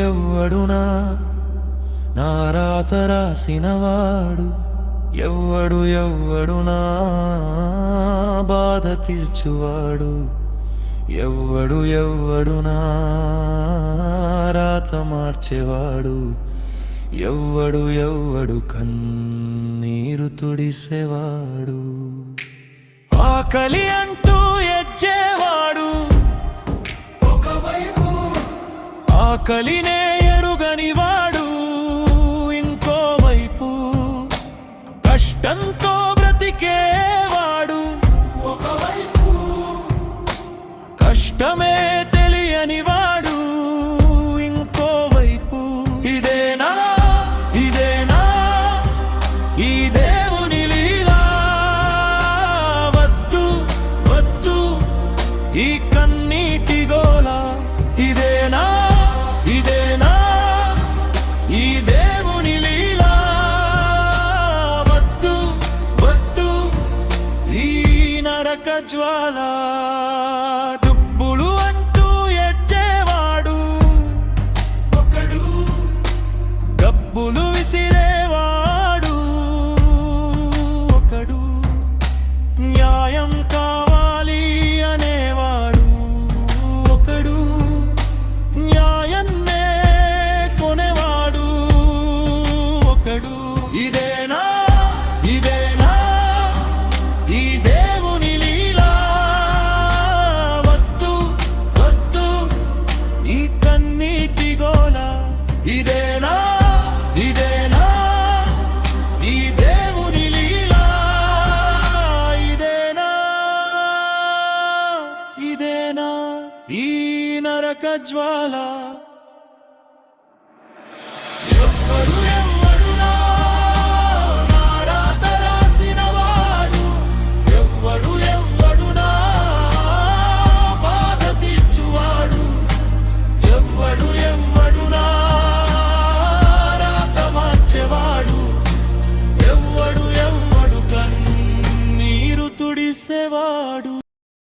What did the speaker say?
ఎవ్వడునా నా రాత రాసినవాడు? ఎవ్వడునా బాధ తీర్చువాడు? ఎవ్వడునా రాత మార్చేవాడు? ఎవ్వడు కన్నీరు తుడిసేవాడు? ఆకలి అంటూ ఎచ్చేవాడు ఒకవైపు, ఆకలినే ఎరుగనివాడు ఇంకోవైపు. కష్టంతో బ్రతికేవాడు ఒకవైపు, కష్టమే తెలియనివాడు ఇంకోవైపు. ఇదేనా ఈ దేవుని లీలా? వద్దు ఈ కన్నీటి గోల. ఇదేనా ఈ దేవుని లీలా? వద్దు ఈ నరక జ్వాల. డుబ్బులు అంటూ ఎడ్చేవాడు ఒకడు, గబ్బులు విసిరేవాడు ఒకడు. న్యాయం కావాలి అనేవాడు ఒకడు, న్యాయన్నే కొనేవాడు ఒకడు. ఇదేనా ఈ దేవుని లీలా? వద్దు ఈ కన్నీటి గోల. ఇదేనా ఈ దేవుని లీలా? ఇదేనా ఈ నరక జ్వాల?